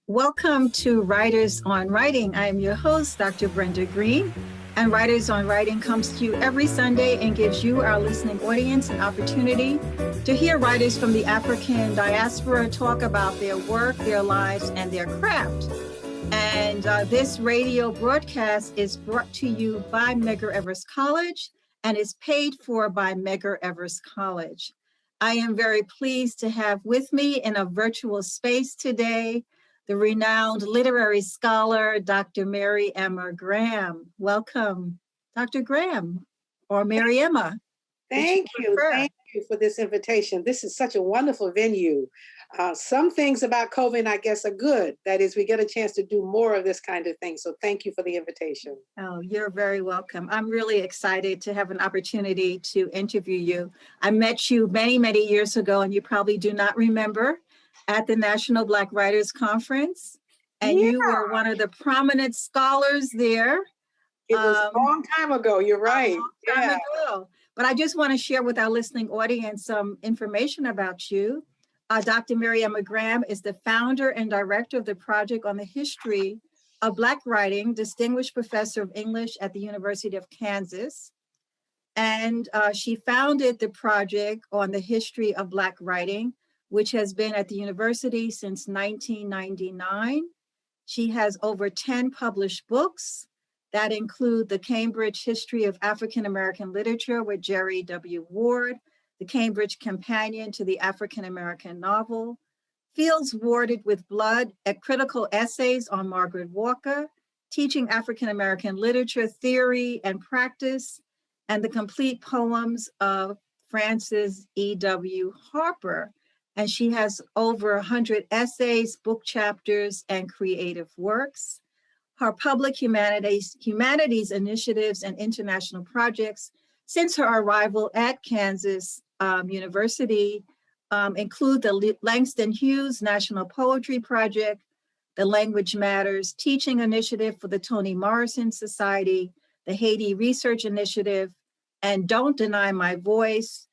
Welcome to Writers on Writing. I am your host, Dr. Brenda Greene, and Writers on Writing comes to you every Sunday and gives you, our listening audience, an opportunity to hear writers from the African diaspora talk about their work, their lives, and their craft. And this radio broadcast is brought to you by Medgar Evers College and is paid for by Medgar Evers College. I am very pleased to have with me in a virtual space today the renowned literary scholar, Dr. Maryemma Graham. Welcome, Dr. Graham, or Maryemma. Thank you for this invitation. This is such a wonderful venue. Some things about COVID, I guess, are good. That is, we get a chance to do more of this kind of thing. So thank you for the invitation. Oh, you're very welcome. I'm really excited to have an opportunity to interview you. I met you many, many years ago, and you probably do not remember, at the National Black Writers Conference. And you were one of the prominent scholars there. It was a long time ago, you're right. A long time ago. But I just want to share with our listening audience some information about you. Dr. Maryemma Graham is the founder and director of the Project on the History of Black Writing, Distinguished Professor of English at the University of Kansas. And she founded the Project on the History of Black Writing, which has been at the university since 1999. She has over 10 published books that include the Cambridge History of African American Literature with Jerry W. Ward, the Cambridge Companion to the African American Novel, Fields Warded with Blood, critical essays on Margaret Walker, Teaching African American Literature Theory and Practice, and the complete poems of Frances E.W. Harper. And she has over 100 essays, book chapters, and creative works. Her public humanities initiatives and international projects since her arrival at Kansas University include the Langston Hughes National Poetry Project, the Language Matters Teaching Initiative for the Toni Morrison Society, the Haiti Research Initiative, and Don't Deny My Voice,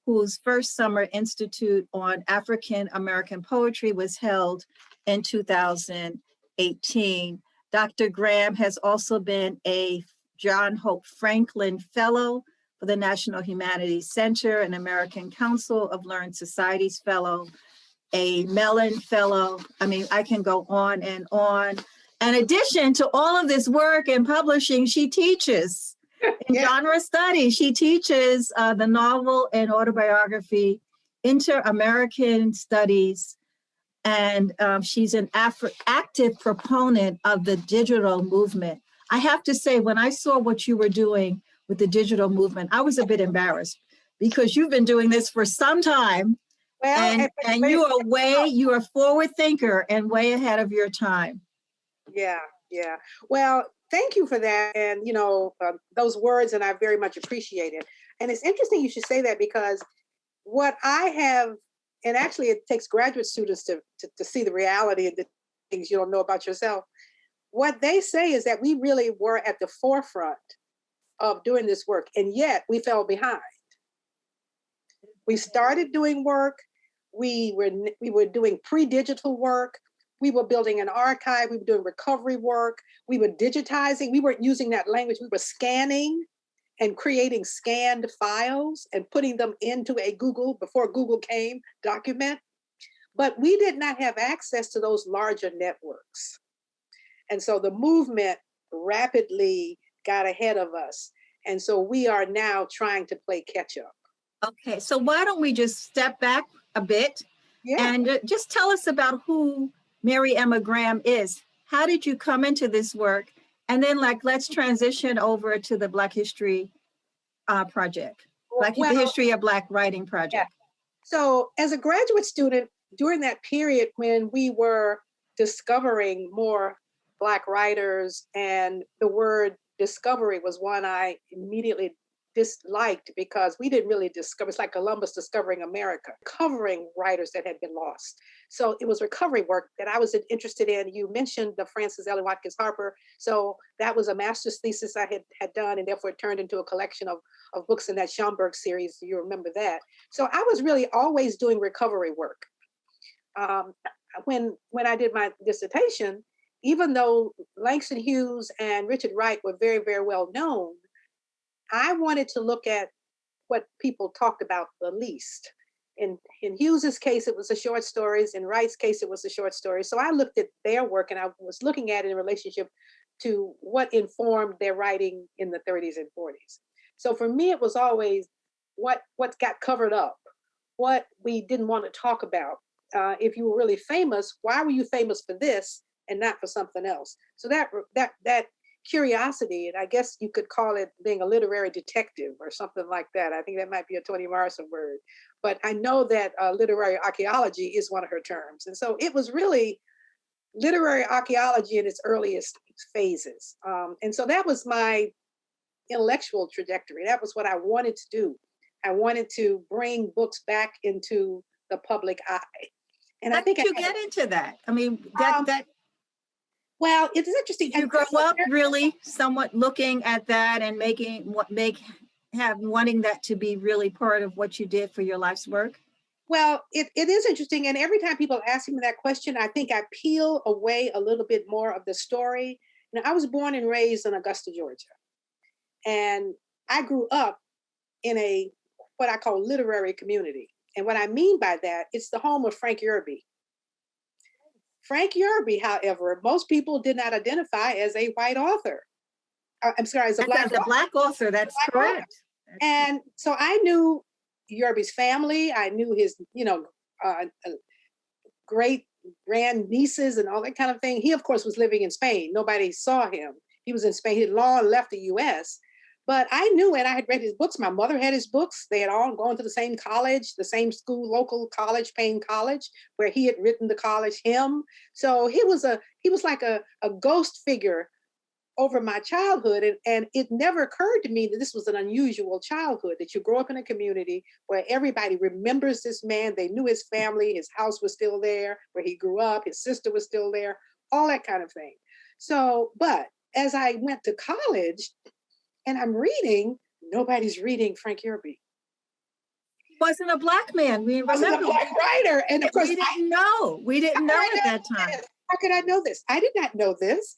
whose first summer institute on African American poetry was held in 2018. Dr. Graham has also been a John Hope Franklin Fellow for the National Humanities Center, an American Council of Learned Societies Fellow, a Mellon Fellow. I mean, I can go on and on. In addition to all of this work and publishing, she teaches in genre studies. She teaches the novel and autobiography, Inter-American Studies, and she's an active proponent of the digital movement. I have to say, when I saw what you were doing with the digital movement, I was a bit embarrassed because you've been doing this for some time, and you are a forward thinker and way ahead of your time. Yeah. Well, thank you for that. And, those words, and I very much appreciate it. And it's interesting you should say that, because what I have, and actually it takes graduate students to see the reality of the things you don't know about yourself. What they say is that we really were at the forefront of doing this work, and yet we fell behind. We started doing work. We were doing pre-digital work. We were building an archive. We were doing recovery work. We were digitizing. We weren't using that language. We were scanning and creating scanned files and putting them into a Google, before Google came, document. But we did not have access to those larger networks. And so the movement rapidly got ahead of us. And so we are now trying to play catch up. Okay, so why don't we just step back a bit and just tell us about who Maryemma Graham is. How did you come into this work? And then let's transition over to the Black History Project, the History of Black Writing Project. Yeah. So as a graduate student, during that period when we were discovering more Black writers, and the word discovery was one I immediately disliked, because we didn't really discover. It's like Columbus discovering America, covering writers that had been lost. So it was recovery work that I was interested in. You mentioned the Frances Ellen Watkins Harper. So that was a master's thesis I had done, and therefore it turned into a collection of books in that Schomburg series. You remember that. So I was really always doing recovery work. when I did my dissertation, even though Langston Hughes and Richard Wright were very, very well known, I wanted to look at what people talked about the least. In Hughes's case, it was the short stories. In Wright's case, it was the short stories. So I looked at their work, and I was looking at it in relationship to what informed their writing in the 30s and 40s. So for me, it was always what got covered up, what we didn't want to talk about. If you were really famous, why were you famous for this and not for something else? So that curiosity, and I guess you could call it being a literary detective or something like that. I think that might be a Toni Morrison word, but I know that literary archaeology is one of her terms. And so it was really literary archaeology in its earliest phases. And so that was my intellectual trajectory. That was what I wanted to do. I wanted to bring books back into the public eye. And How I think did you get into that? I mean, that well, it's interesting. you grow up really somewhat looking at that and wanting that to be really part of what you did for your life's work? Well, it is interesting. And every time people ask me that question, I think I peel away a little bit more of the story. Now, I was born and raised in Augusta, Georgia. And I grew up in a what I call literary community. And what I mean by that, it's the home of Frank Yerby. Frank Yerby, however, most people did not identify as a white author. I'm sorry, as a black author. Black author, that's correct. And so I knew Yerby's family. I knew his, great grand nieces and all that kind of thing. He, of course, was living in Spain. Nobody saw him. He was in Spain. He had long left the US. But I knew it. I had read his books. My mother had his books. They had all gone to the same college, the same school, local college, Payne College, where he had written the college hymn. So he was like a ghost figure over my childhood. And it never occurred to me that this was an unusual childhood, that you grow up in a community where everybody remembers this man. They knew his family, his house was still there, where he grew up, his sister was still there, all that kind of thing. So, but as I went to college, and I'm reading, nobody's reading Frank Yerby. He wasn't a black man. We wasn't a black writer. And of course, we didn't know. We didn't know at that time. How could I know this? I did not know this.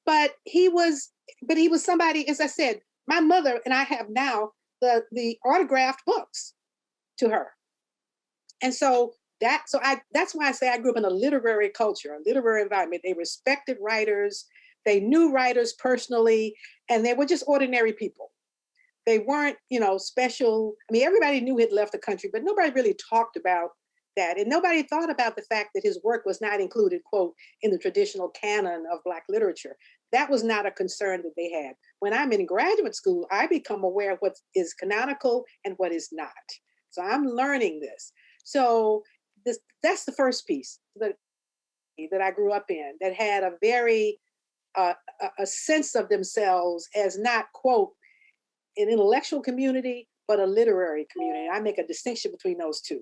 But he was somebody, as I said, my mother and I have now the autographed books to her. And so that's why I say I grew up in a literary culture, a literary environment. They respected writers. They knew writers personally, and they were just ordinary people. They weren't, special. I mean, everybody knew he'd left the country, but nobody really talked about that. And nobody thought about the fact that his work was not included, quote, in the traditional canon of Black literature. That was not a concern that they had. When I'm in graduate school, I become aware of what is canonical and what is not. So I'm learning this. So that's the first piece that I grew up in, that had a very a sense of themselves as not, quote, an intellectual community, but a literary community. I make a distinction between those two.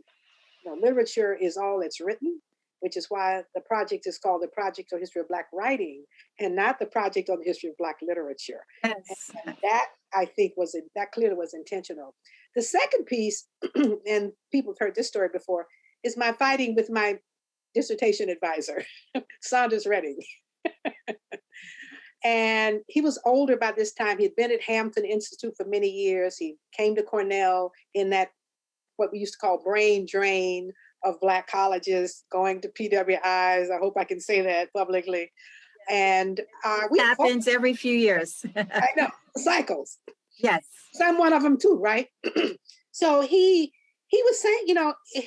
Literature is all that's written, which is why the project is called the Project on the History of Black Writing, and not the Project on the History of Black Literature. Yes. And that, I think, that clearly was intentional. The second piece, and people have heard this story before, is my fighting with my dissertation advisor, Saunders Redding. And he was older by this time. He'd been at Hampton Institute for many years. He came to Cornell in that, what we used to call brain drain of Black colleges, going to PWIs. I hope I can say that publicly. And it happens every few years. I know, cycles. Yes. So I'm one of them too, right? So he was saying,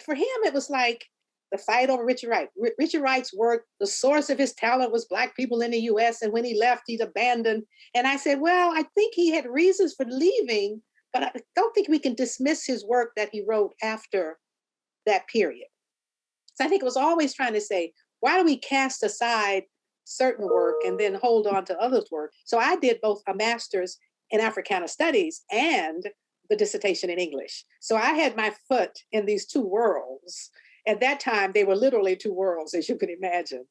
for him, it was like the fight over Richard Wright. Richard Wright's work, the source of his talent was Black people in the US. And when he left, he'd abandoned. And I said, well, I think he had reasons for leaving, but I don't think we can dismiss his work that he wrote after that period. So I think it was always trying to say, why do we cast aside certain work and then hold on to others' work? So I did both a master's in Africana Studies and the dissertation in English. So I had my foot in these two worlds. At that time, they were literally two worlds, as you could imagine.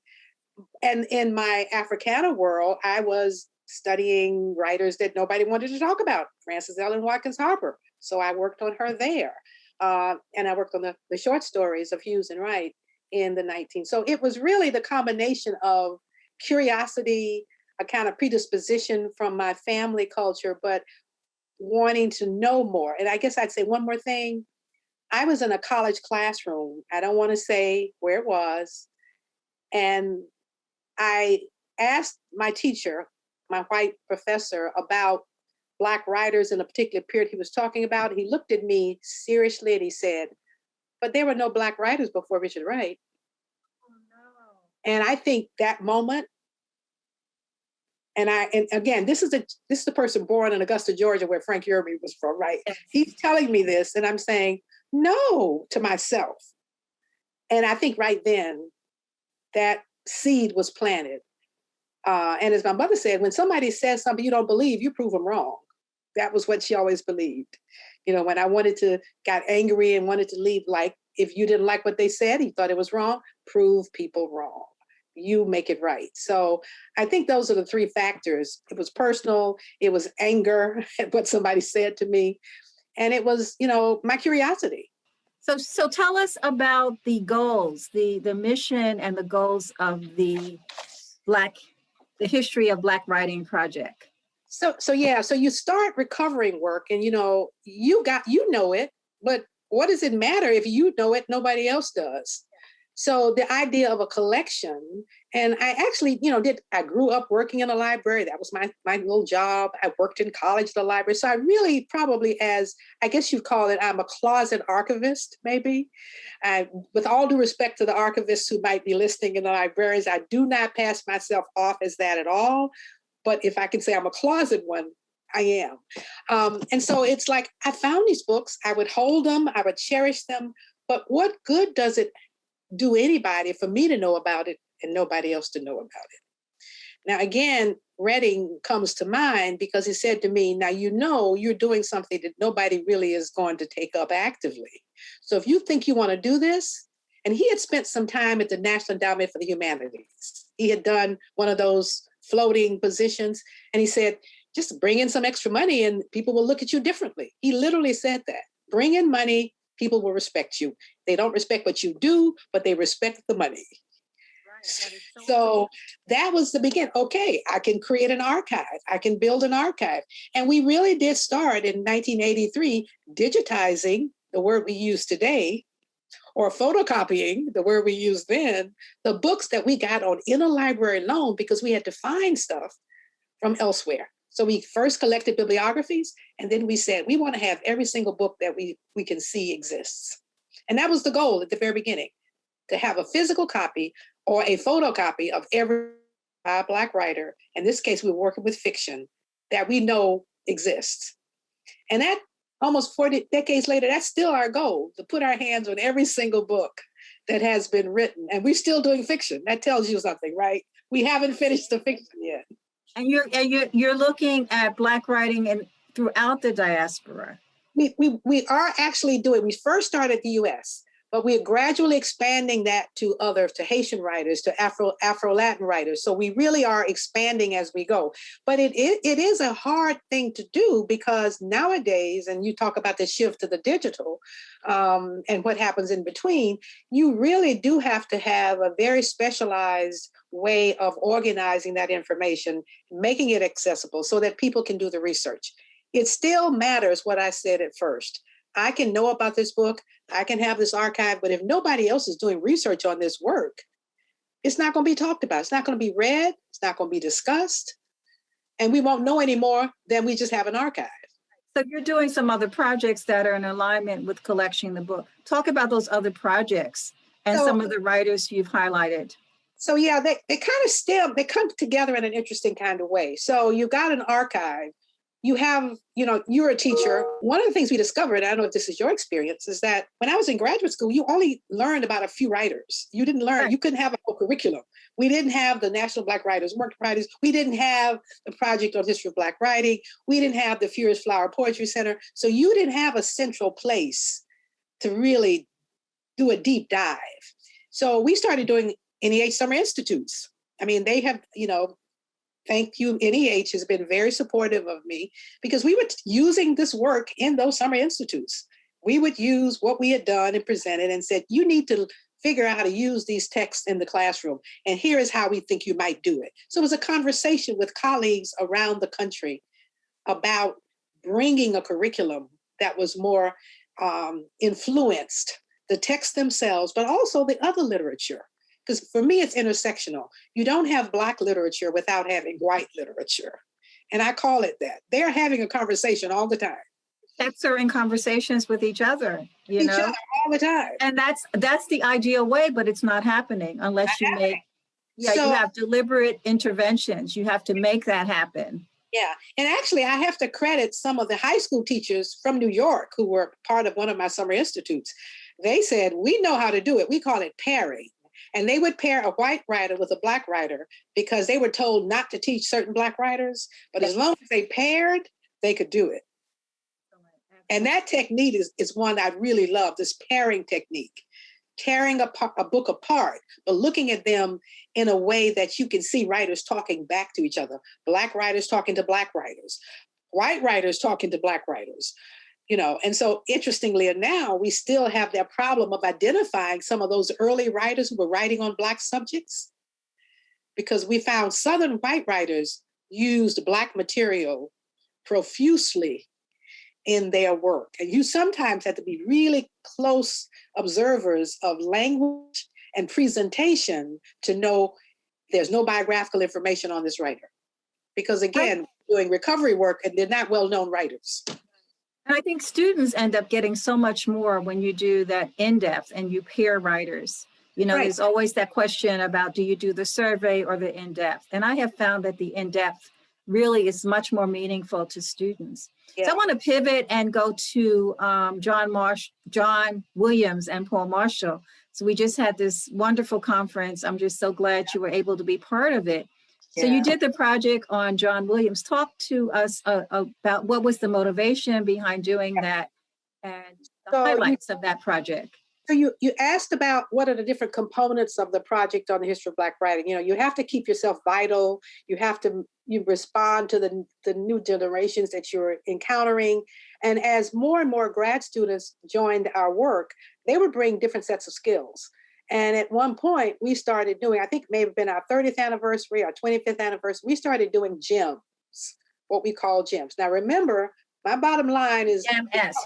And in my Africana world, I was studying writers that nobody wanted to talk about, Frances Ellen Watkins Harper. So I worked on her there. And I worked on the short stories of Hughes and Wright. in the 19th. So it was really the combination of curiosity, a kind of predisposition from my family culture, but wanting to know more. And I guess I'd say one more thing. I was in a college classroom. I don't want to say where it was. And I asked my teacher, my white professor, about Black writers in a particular period he was talking about. He looked at me seriously and he said, but there were no Black writers before Richard Wright. Oh, no. And I think that moment, and again, this is the person born in Augusta, Georgia, where Frank Yerby was from, right? He's telling me this, and I'm saying no to myself. And I think right then, that seed was planted. And as my mother said, when somebody says something you don't believe, you prove them wrong. That was what she always believed. You know, when I got angry and wanted to leave, like, if you didn't like what they said, you thought it was wrong, prove people wrong. You make it right. So I think those are the three factors. It was personal, it was anger at what somebody said to me, and it was, my curiosity. So tell us about the goals, the mission and the goals of the History of Black Writing Project. So you start recovering work, and you know it, but what does it matter if you know it, nobody else does? So the idea of a collection, and I actually, I grew up working in a library. That was my little job. I worked in college at the library. So I really probably, as I guess you'd call it, I'm a closet archivist, maybe. With all due respect to the archivists who might be listening in the libraries, I do not pass myself off as that at all. But if I can say I'm a closet one, I am. And so it's like, I found these books, I would hold them, I would cherish them, but what good does it do anybody for me to know about it and nobody else to know about it? Now, again, Redding comes to mind because he said to me, now, you're doing something that nobody really is going to take up actively. So if you think you want to do this, and he had spent some time at the National Endowment for the Humanities. He had done one of those floating positions, and he said, just bring in some extra money and people will look at you differently. He literally said that. Bring in money, people will respect you. They don't respect what you do, but they respect the money. Right. So that was the beginning. Okay, I can create an archive. I can build an archive. And we really did start in 1983 digitizing, the word we use today, or photocopying, the word we used then, the books that we got on interlibrary loan because we had to find stuff from elsewhere. So we first collected bibliographies, and then we said, we want to have every single book that we can see exists. And that was the goal at the very beginning, to have a physical copy or a photocopy of every Black writer. In this case, we were working with fiction that we know exists. And that almost 40 decades later, that's still our goal, to put our hands on every single book that has been written. And we're still doing fiction. That tells you something, right? We haven't finished the fiction yet. And you're looking at Black writing throughout the diaspora. We are actually doing. We first started the U.S., but we are gradually expanding that to Haitian writers, to Afro-Latin writers. So we really are expanding as we go. But it is a hard thing to do because nowadays, and you talk about the shift to the digital and what happens in between, you really do have to have a very specialized way of organizing that information, making it accessible so that people can do the research. It still matters what I said at first. I can know about this book, I can have this archive, but if nobody else is doing research on this work, it's not going to be talked about. It's not going to be read. It's not going to be discussed. And we won't know any more than we just have an archive. So you're doing some other projects that are in alignment with collecting the book. Talk about those other projects and some of the writers you've highlighted. So yeah, they kind of they come together in an interesting kind of way. So you got an archive. You have, you're a teacher. One of the things we discovered, I don't know if this is your experience, is that when I was in graduate school, you only learned about a few writers. You didn't learn, right. You couldn't have a whole curriculum. We didn't have the National Black Writers Work Writers. We didn't have the Project on History of Black Writing. We didn't have the Furious Flower Poetry Center. So you didn't have a central place to really do a deep dive. So we started doing NEH Summer Institutes. I mean, they have, thank you, NEH has been very supportive of me because we were using this work in those summer institutes. We would use what we had done and presented and said, you need to figure out how to use these texts in the classroom. And here is how we think you might do it. So it was a conversation with colleagues around the country about bringing a curriculum that was more influenced the texts themselves, but also the other literature. Because for me, it's intersectional. You don't have Black literature without having white literature. And I call it that. They're having a conversation all the time. Texts are in conversations with each other, you Each know, other all the time. and that's the ideal way, but it's not happening unless you make, you have deliberate interventions. You have to make that happen. Yeah, and actually I have to credit some of the high school teachers from New York who were part of one of my summer institutes. They said, we know how to do it. We call it pairing. And they would pair a white writer with a Black writer because they were told not to teach certain Black writers, but as long as they paired, they could do it. And that technique is one I really love, this pairing technique. Tearing a book apart, but looking at them in a way that you can see writers talking back to each other. Black writers talking to Black writers, white writers talking to Black writers, you know. And so interestingly, now we still have that problem of identifying some of those early writers who were writing on Black subjects, because we found Southern white writers used Black material profusely in their work. And you sometimes have to be really close observers of language and presentation to know there's no biographical information on this writer. Because again, doing recovery work and they're not well-known writers. And I think students end up getting so much more when you do that in-depth and you pair writers. You know, there's always that question about, do you do the survey or the in-depth? And I have found that the in-depth really is much more meaningful to students. Yeah. So I want to pivot and go to John Williams and Paul Marshall. So we just had this wonderful conference. I'm just so glad you were able to be part of it. Yeah. So you did the project on John Williams. Talk to us about what was the motivation behind doing that and the highlights of that project. So you asked about what are the different components of the project on the history of Black writing. You know, you have to keep yourself vital. You respond to the new generations that you're encountering. And as more and more grad students joined our work, they would bring different sets of skills. And at one point we started doing, I think it may have been our 30th anniversary, our 25th anniversary, we started doing gems, what we call gems. Now remember, my bottom line is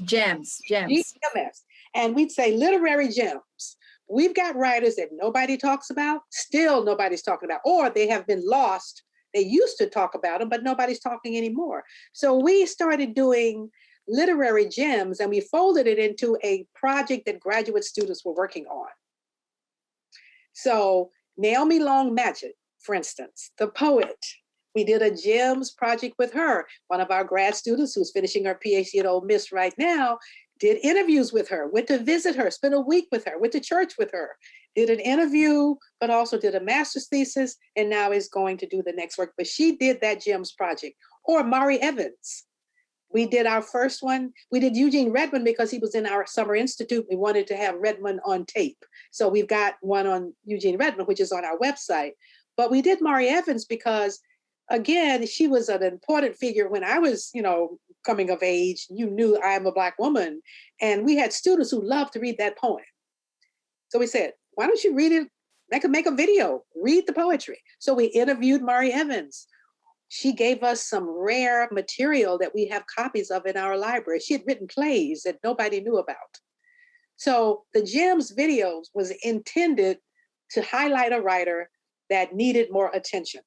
gems. GMS. And we'd say literary gems. We've got writers that nobody talks about, still nobody's talking about, or they have been lost. They used to talk about them, but nobody's talking anymore. So we started doing literary gems and we folded it into a project that graduate students were working on. So Naomi Long Madgett, for instance, the poet, we did a gems project with her. One of our grad students who's finishing her PhD at Ole Miss right now did interviews with her, went to visit her, spent a week with her, went to church with her, did an interview, but also did a master's thesis, and now is going to do the next work. But she did that GEMS project. Or Mari Evans. We did our first one. We did Eugene Redmond because he was in our summer institute. We wanted to have Redmond on tape. So we've got one on Eugene Redmond, which is on our website. But we did Mari Evans because, again, she was an important figure when I was, coming of age. You knew I am a Black woman. And we had students who loved to read that poem. So we said, why don't you read it? Make a video, read the poetry. So we interviewed Mari Evans. She gave us some rare material that we have copies of in our library. She had written plays that nobody knew about. So the GEMS videos was intended to highlight a writer that needed more attention.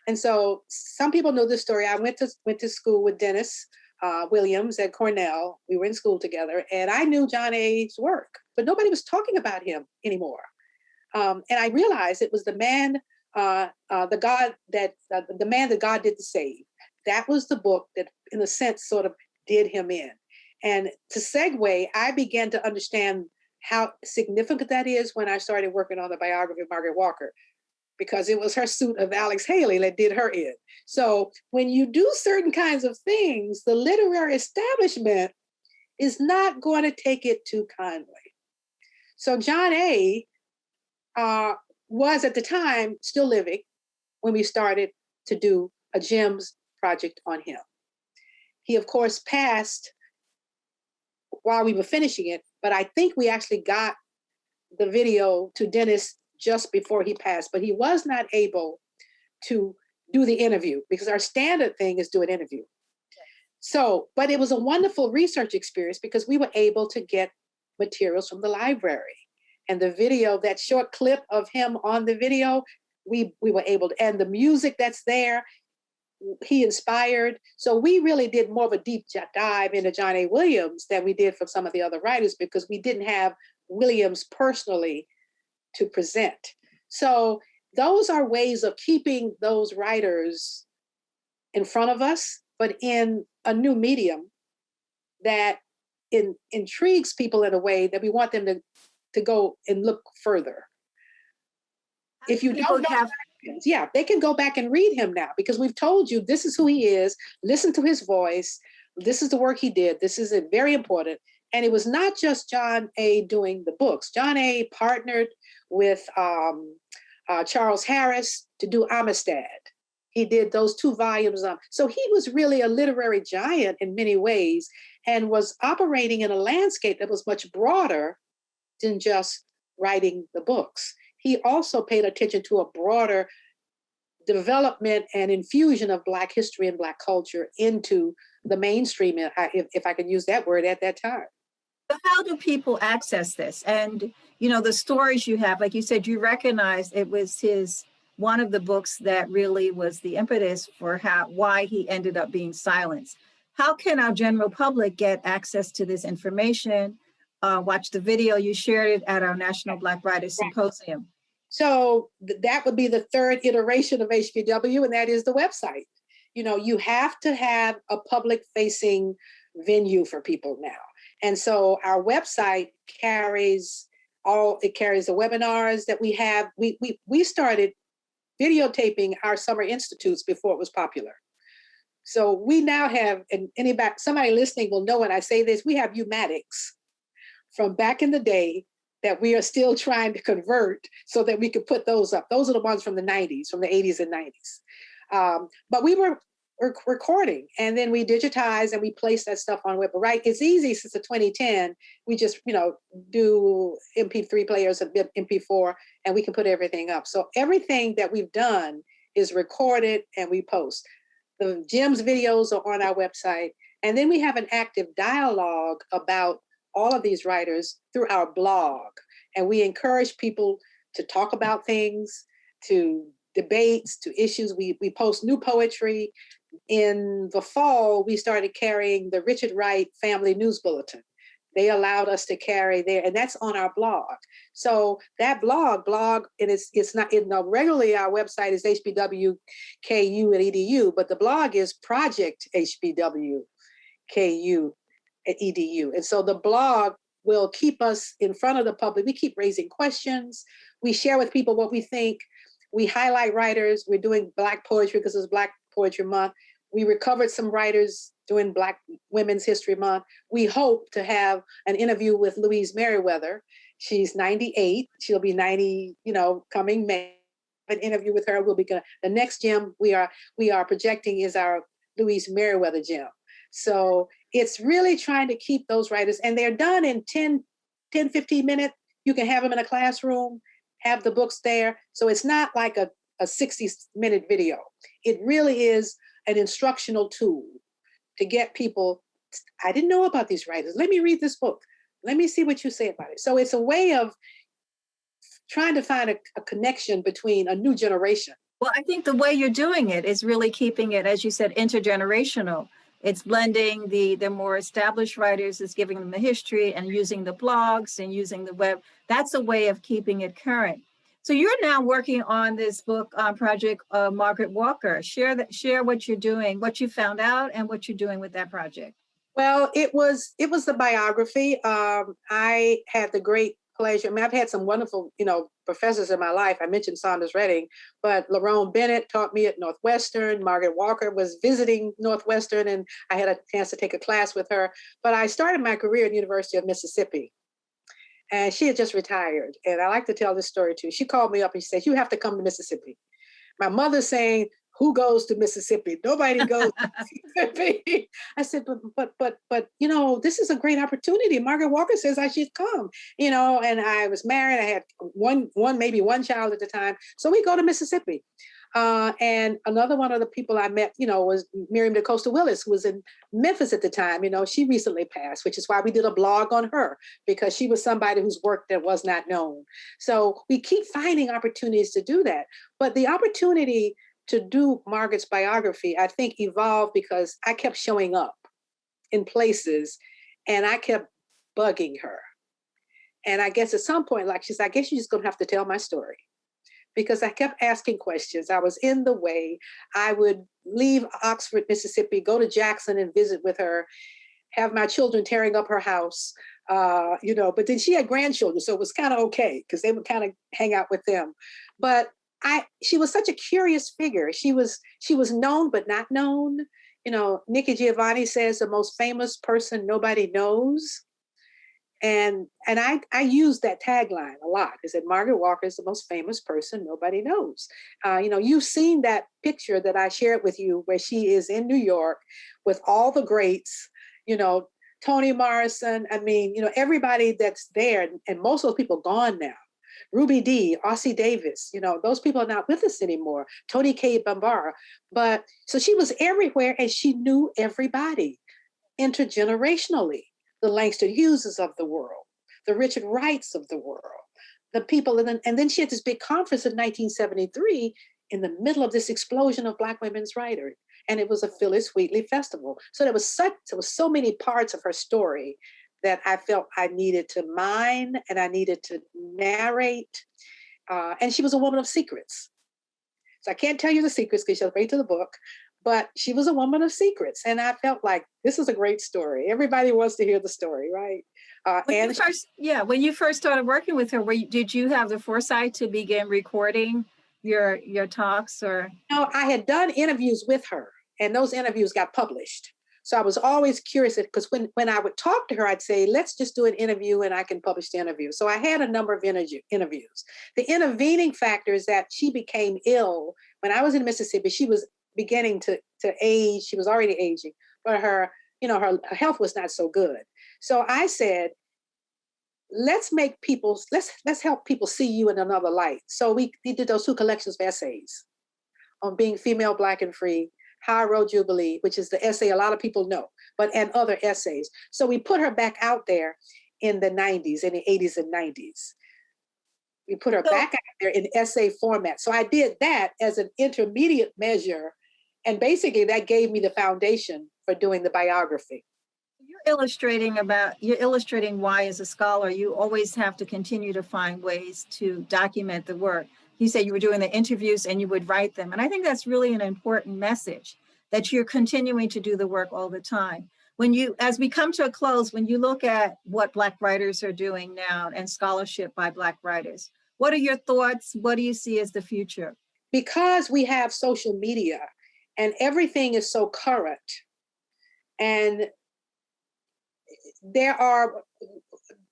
And so some people know this story. I went to school with Dennis Williams at Cornell. We were in school together, and I knew John A.'s work, but nobody was talking about him anymore. And I realized it was the man, the man that God did to save. That was the book that, in a sense, sort of did him in. And to segue, I began to understand how significant that is when I started working on the biography of Margaret Walker, because it was her suit of Alex Haley that did her in. So when you do certain kinds of things, the literary establishment is not going to take it too kindly. So John A. Was at the time still living when we started to do a GEMS project on him. He, of course, passed while we were finishing it, but I think we actually got the video to Dennis just before he passed, but he was not able to do the interview because our standard thing is do an interview. So, but it was a wonderful research experience because we were able to get materials from the library. And the video, that short clip of him on the video, we were able to, and the music that's there, he inspired. So we really did more of a deep dive into John A. Williams than we did from some of the other writers because we didn't have Williams personally to present. So those are ways of keeping those writers in front of us, but in a new medium that intrigues people in a way that we want them to go and look further. If you don't know, yeah, they can go back and read him now because we've told you this is who he is, listen to his voice, this is the work he did, this is very important. And it was not just John A. doing the books. John A. partnered with Charles Harris to do Amistad. He did those 2 volumes. So he was really a literary giant in many ways and was operating in a landscape that was much broader than just writing the books. He also paid attention to a broader development and infusion of Black history and Black culture into the mainstream, if I can use that word, at that time. So how do people access this? And, you know, the stories you have, like you said, you recognized it was one of the books that really was the impetus for why he ended up being silenced. How can our general public get access to this information? Watch the video, you shared it at our National Black Writers Symposium. So that would be the 3rd iteration of HBW, and that is the website. You know, you have to have a public facing venue for people now. And so our website carries the webinars that we have. We started videotaping our summer institutes before it was popular. So we now have, and somebody listening will know when I say this, we have Humatics from back in the day that we are still trying to convert so that we could put those up. Those are the ones from the 90s, from the 80s and 90s. But we were recording and then we digitized and we placed that stuff on web. But right, it's easy since the 2010, we just, do MP3 players and MP4 and we can put everything up. So everything that we've done is recorded and we post. The Jim's videos are on our website. And then we have an active dialogue about all of these writers through our blog. And we encourage people to talk about things, to debates, to issues. We post new poetry. In the fall, we started carrying the Richard Wright Family News Bulletin. They allowed us to carry there, and that's on our blog. So that blog, and it's not, regularly our website is HBWKU at EDU, but the blog is Project HBWKU at EDU. And so the blog will keep us in front of the public. We keep raising questions. We share with people what we think. We highlight writers. We're doing Black poetry because it's Black Poetry Month. We recovered some writers during Black Women's History Month. We hope to have an interview with Louise Merriweather. She's 98. She'll be 90, coming May. An interview with her. The next gym we are projecting is our Louise Merriweather gym. So it's really trying to keep those writers, and they're done in 10, 15 minutes. You can have them in a classroom, have the books there. So it's not like a 60-minute video. It really is an instructional tool to get people, I didn't know about these writers. Let me read this book. Let me see what you say about it. So it's a way of trying to find a connection between a new generation. Well, I think the way you're doing it is really keeping it, as you said, intergenerational. It's blending the more established writers, it's giving them the history and using the blogs and using the web. That's a way of keeping it current. So you're now working on this book project, Margaret Walker. Share what you're doing, what you found out, and what you're doing with that project. Well, it was the biography. I had the great pleasure. I mean, I've had some wonderful, professors in my life. I mentioned Saunders Redding, but Lerone Bennett taught me at Northwestern. Margaret Walker was visiting Northwestern, and I had a chance to take a class with her. But I started my career at the University of Mississippi, and she had just retired. And I like to tell this story too. She called me up and she said, "You have to come to Mississippi." My mother saying, who goes to Mississippi? Nobody goes to Mississippi. I said, but, you know, this is a great opportunity. Margaret Walker says I should come, you know, and I was married. I had maybe one child at the time. So we go to Mississippi. And another one of the people I met, you know, was Miriam DeCosta Willis, who was in Memphis at the time. You know, she recently passed, which is why we did a blog on her, because she was somebody whose work that was not known. So we keep finding opportunities to do that. But the opportunity to do Margaret's biography, I think, evolved because I kept showing up in places and I kept bugging her. And I guess at some point, like she said, I guess you're just going to have to tell my story. Because I kept asking questions. I was in the way. I would leave Oxford, Mississippi, go to Jackson and visit with her, have my children tearing up her house, you know, but then she had grandchildren, so it was kind of okay because they would kind of hang out with them. But she was such a curious figure. She was known but not known. You know, Nikki Giovanni says the most famous person nobody knows. And I use that tagline a lot. I said, Margaret Walker is the most famous person nobody knows. You know, you've seen that picture that I shared with you where she is in New York with all the greats, you know, Toni Morrison. I mean, you know, everybody that's there, and most of those people gone now. Ruby Dee, Ossie Davis, you know, those people are not with us anymore. Tony K. Bambara. But so she was everywhere and she knew everybody intergenerationally. The Langston Hugheses of the world, the Richard Wrights of the world, the people. And then she had this big conference in 1973 in the middle of this explosion of Black women's writing. And it was a Phyllis Wheatley festival. So there was so many parts of her story that I felt I needed to mine and I needed to narrate. And she was a woman of secrets. So I can't tell you the secrets because she'll wait to the book. But she was a woman of secrets. And I felt like this is a great story. Everybody wants to hear the story, right? When you first started working with her, did you have the foresight to begin recording your talks or? No, I had done interviews with her and those interviews got published. So I was always curious because when I would talk to her, I'd say, let's just do an interview and I can publish the interview. So I had a number of interviews. The intervening factor is that she became ill. When I was in Mississippi, she was beginning to age. She was already aging, but her health was not so good. So I said, let's help people see you in another light. So we did those 2 collections of essays on being female, Black, and free, How I Wrote Jubilee, which is the essay a lot of people know, and other essays. So we put her back out there in the 90s, in the 80s and 90s. We put her back out there in essay format. So I did that as an intermediate measure. And basically that gave me the foundation for doing the biography. You're illustrating why, as a scholar, you always have to continue to find ways to document the work. You said you were doing the interviews and you would write them. And I think that's really an important message, that you're continuing to do the work all the time. As we come to a close, when you look at what Black writers are doing now and scholarship by Black writers, what are your thoughts? What do you see as the future? Because we have social media and everything is so current, and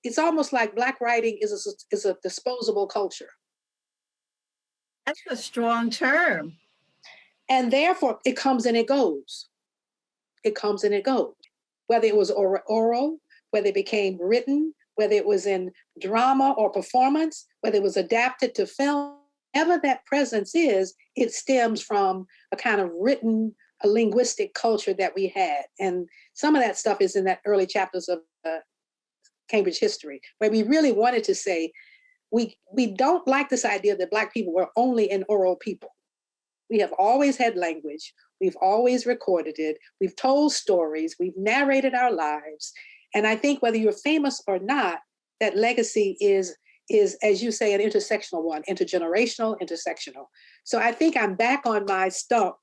it's almost like Black writing is a disposable culture. That's a strong term. And therefore it comes and it goes. It comes and it goes. Whether it was oral, whether it became written, whether it was in drama or performance, whether it was adapted to film, whatever that presence is, it stems from a kind of written, a linguistic culture that we had. And some of that stuff is in that early chapters of Cambridge history, where we really wanted to say, we don't like this idea that Black people were only an oral people. We have always had language. We've always recorded it. We've told stories. We've narrated our lives. And I think whether you're famous or not, that legacy is, as you say, an intersectional one, intergenerational, intersectional. So I think I'm back on my stump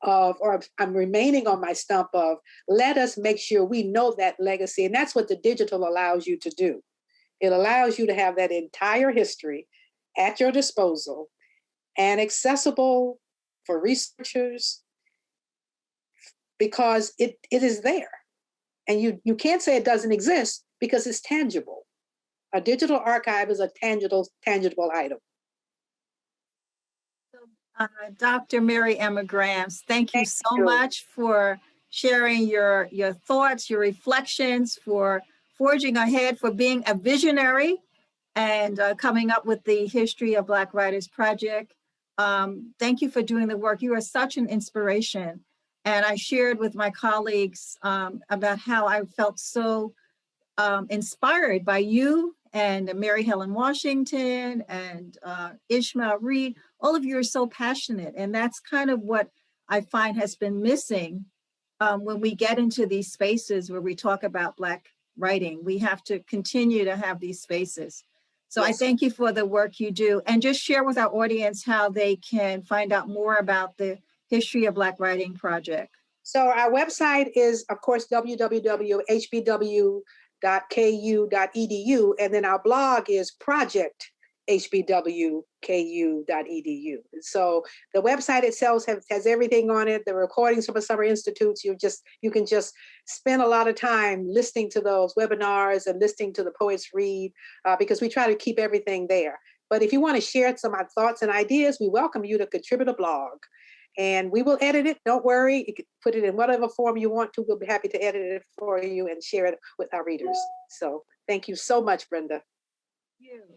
or I'm remaining on my stump of, let us make sure we know that legacy. And that's what the digital allows you to do. It allows you to have that entire history at your disposal and accessible for researchers because it is there. And you can't say it doesn't exist because it's tangible. A digital archive is a tangible item. So, Dr. Maryemma Graham, thank you so much for sharing your thoughts, your reflections, for forging ahead, for being a visionary and coming up with the History of Black Writers Project. Thank you for doing the work. You are such an inspiration. And I shared with my colleagues about how I felt so inspired by you and Mary Helen Washington and Ishmael Reed. All of you are so passionate. And that's kind of what I find has been missing when we get into these spaces where we talk about Black writing. We have to continue to have these spaces. So yes. I thank you for the work you do. And just share with our audience how they can find out more about the History of Black Writing Project. So our website is, of course, www.hbw.ku.edu. And then our blog is projecthbwku.edu. So the website itself has everything on it. The recordings from the summer institutes, you can just spend a lot of time listening to those webinars and listening to the poets read, because we try to keep everything there. But if you want to share some thoughts and ideas, we welcome you to contribute a blog. And we will edit it. Don't worry. You can put it in whatever form you want to. We'll be happy to edit it for you and share it with our readers. So thank you so much, Brenda.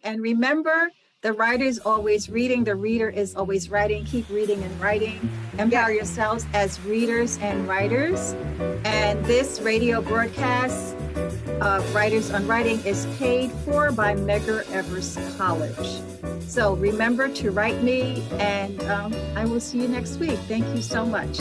And remember, the writer is always reading. The reader is always writing. Keep reading and writing. Empower yourselves as readers and writers. And this radio broadcast of Writers on Writing is paid for by Medgar Evers College. So remember to write me, and I will see you next week. Thank you so much.